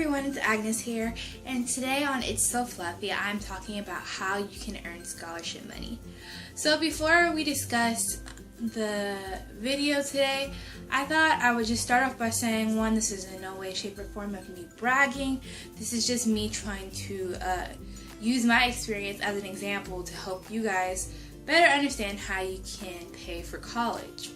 everyone, it's Agnes here, and today on It's So Fluffy, I'm talking about how you can earn scholarship money. So before we discuss the video today, I thought I would just start off by saying, one, this is in no way, shape, or form of me bragging. This is just me trying to use my experience as an example to help you guys better understand how you can pay for college.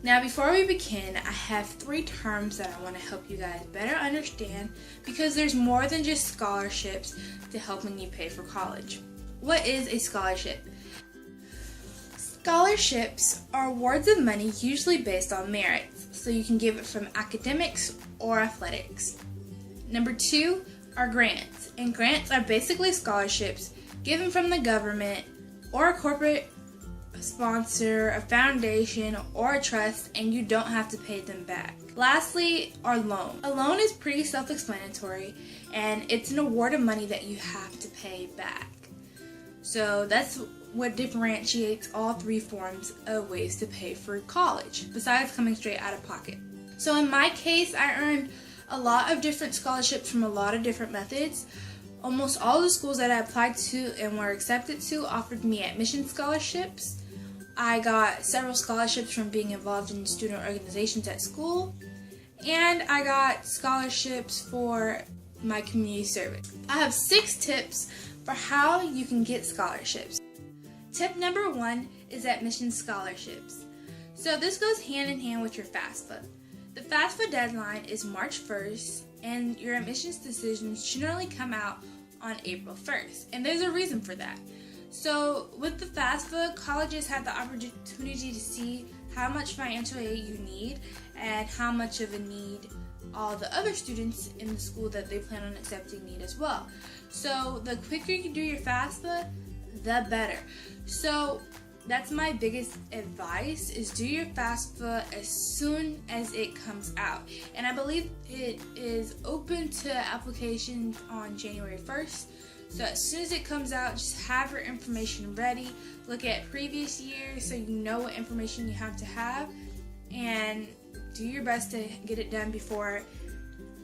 Now, before we begin, I have 3 terms that I want to help you guys better understand because there's more than just scholarships to helping you pay for college. What is a scholarship? Scholarships are awards of money usually based on merits, so you can give it from academics or athletics. Number 2 are grants, and grants are basically scholarships given from the government or a corporate sponsor, a foundation, or a trust, and you don't have to pay them back. Lastly are loans. A loan is pretty self-explanatory, and it's an award of money that you have to pay back. So that's what differentiates all 3 forms of ways to pay for college, besides coming straight out of pocket. So in my case, I earned a lot of different scholarships from a lot of different methods. Almost all the schools that I applied to and were accepted to offered me admission scholarships. I got several scholarships from being involved in student organizations at school, and I got scholarships for my community service. I have 6 tips for how you can get scholarships. Tip number 1 is admission scholarships. So this goes hand in hand with your FAFSA. The FAFSA deadline is March 1st, and your admissions decisions generally come out on April 1st, and there's a reason for that. So with the FAFSA, colleges have the opportunity to see how much financial aid you need and how much of a need all the other students in the school that they plan on accepting need as well. So the quicker you do your FAFSA, the better. So that's my biggest advice, is do your FAFSA as soon as it comes out. And I believe it is open to applications on January 1st. So as soon as it comes out, just have your information ready. Look at previous years so you know what information you have to have, and do your best to get it done before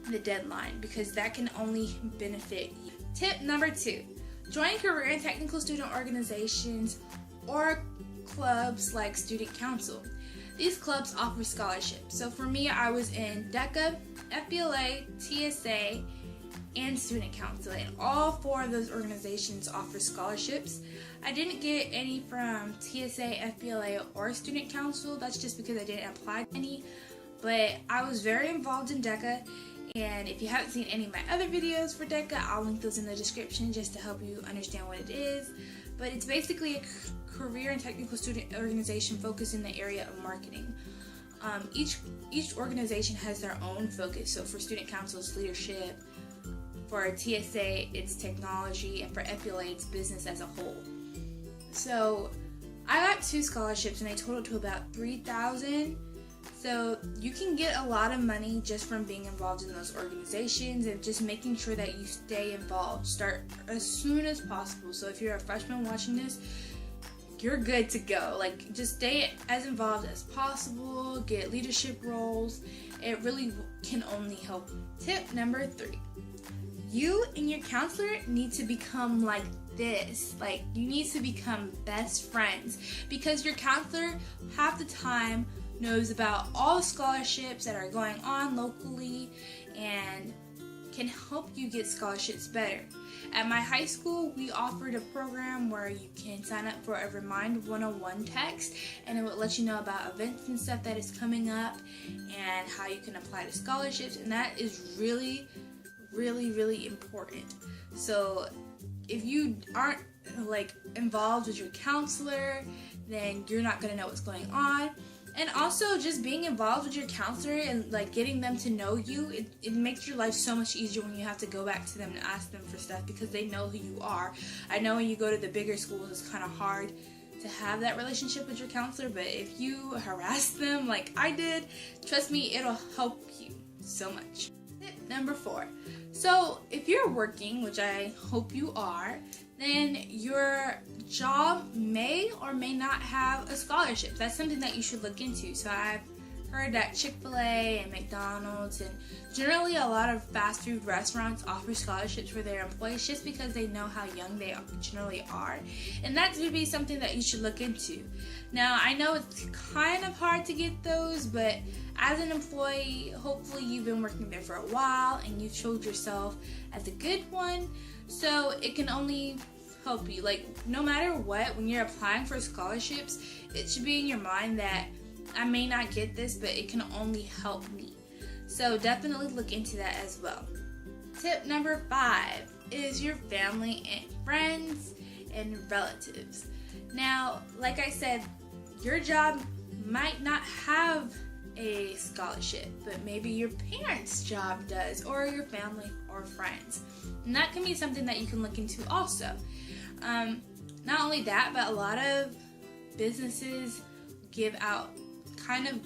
the deadline, because that can only benefit you. Tip number 2, join career and technical student organizations or clubs like Student Council. These clubs offer scholarships. So for me, I was in DECA, FBLA, TSA, and Student Council, and all 4 of those organizations offer scholarships. I didn't get any from TSA, FBLA, or Student Council. That's just because I didn't apply to any, but I was very involved in DECA, and if you haven't seen any of my other videos for DECA, I'll link those in the description just to help you understand what it is. But it's basically a career and technical student organization focused in the area of marketing. Each organization has their own focus. So for Student Council, it's leadership. For TSA, it's technology, and for FBLA, it's business as a whole. So I got 2 scholarships, and they totaled to about $3,000. So you can get a lot of money just from being involved in those organizations and just making sure that you stay involved. Start as soon as possible. So if you're a freshman watching this, you're good to go. Like, just stay as involved as possible, get leadership roles. It really can only help. Tip number 3. You and your counselor need to become like this. Like, you need to become best friends, because your counselor half the time knows about all scholarships that are going on locally and can help you get scholarships better. At my high school, we offered a program where you can sign up for a Remind 101 text, and it would let you know about events and stuff that is coming up and how you can apply to scholarships, and that is really important. So if you aren't involved with your counselor, then you're not going to know what's going on. And also, just being involved with your counselor and getting them to know you, it makes your life so much easier when you have to go back to them and ask them for stuff, because they know who you are. I know when you go to the bigger schools, it's kind of hard to have that relationship with your counselor, but if you harass them like I did, trust me, it'll help you so much. Tip number 4. So if you're working, which I hope you are, then your job may or may not have a scholarship. That's something that you should look into. So I have heard that Chick-fil-A and McDonald's and generally a lot of fast food restaurants offer scholarships for their employees just because they know how young they generally are. And that would be something that you should look into. Now, I know it's kind of hard to get those, but as an employee, hopefully you've been working there for a while and you've showed yourself as a good one, so it can only help you. Like, no matter what, when you're applying for scholarships, it should be in your mind that I may not get this, but it can only help me. So definitely look into that as well. Tip number 5 is your family and friends and relatives. Now, like I said, your job might not have a scholarship, but maybe your parents' job does, or your family or friends. And that can be something that you can look into also. Not only that, but a lot of businesses give out kind of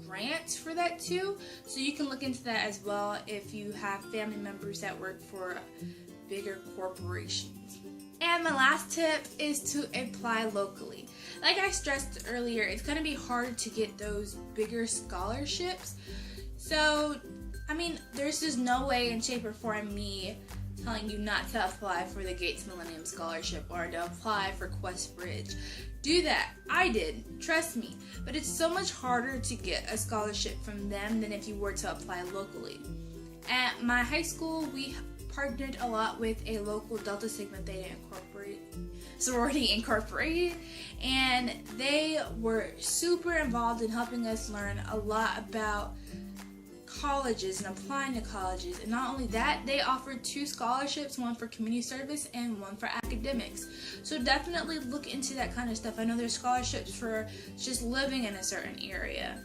grants for that too, so you can look into that as well if you have family members that work for bigger corporations. And my last tip is to apply locally. Like I stressed earlier, it's going to be hard to get those bigger scholarships. So, I mean, there's just no way in shape or form me telling you not to apply for the Gates Millennium Scholarship or to apply for Quest Bridge. Do that. I did. Trust me. But it's so much harder to get a scholarship from them than if you were to apply locally. At my high school, we partnered a lot with a local Delta Sigma Theta sorority incorporated, and they were super involved in helping us learn a lot about colleges and applying to colleges. And not only that, they offered 2 scholarships, one for community service and one for academics. So definitely look into that kind of stuff. I know there's scholarships for just living in a certain area,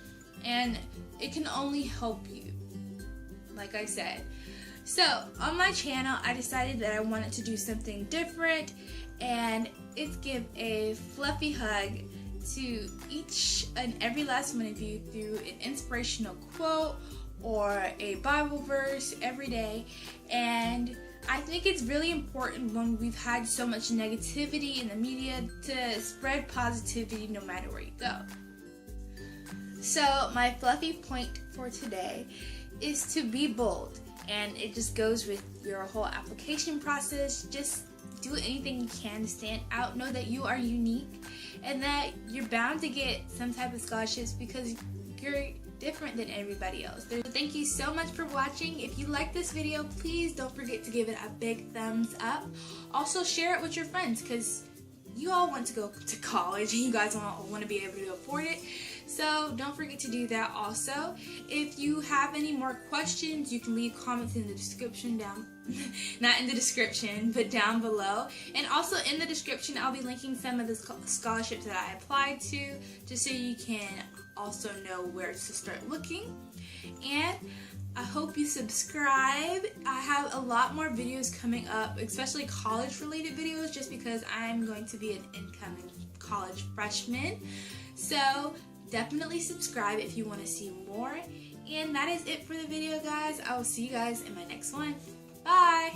and it can only help you, like I said. So on my channel, I decided that I wanted to do something different, and it's give a fluffy hug to each and every last one of you through an inspirational quote or a Bible verse every day. And I think it's really important when we've had so much negativity in the media to spread positivity no matter where you go. So my fluffy point for today is to be bold, and it just goes with your whole application process. Just do anything you can to stand out. Know that you are unique and that you're bound to get some type of scholarships because you're different than everybody else. Thank you so much for watching. If you like this video, please don't forget to give it a big thumbs up. Also share it with your friends, because you all want to go to college and you guys want to be able to afford it. So don't forget to do that also. If you have any more questions, you can leave comments in the description down, not in the description, but down below. And also in the description, I'll be linking some of the scholarships that I applied to, just so you can also know where to start looking. And I hope you subscribe. I have a lot more videos coming up, especially college related videos, just because I'm going to be an incoming college freshman. So definitely subscribe if you want to see more. And that is it for the video, guys. I will see you guys in my next one. Bye!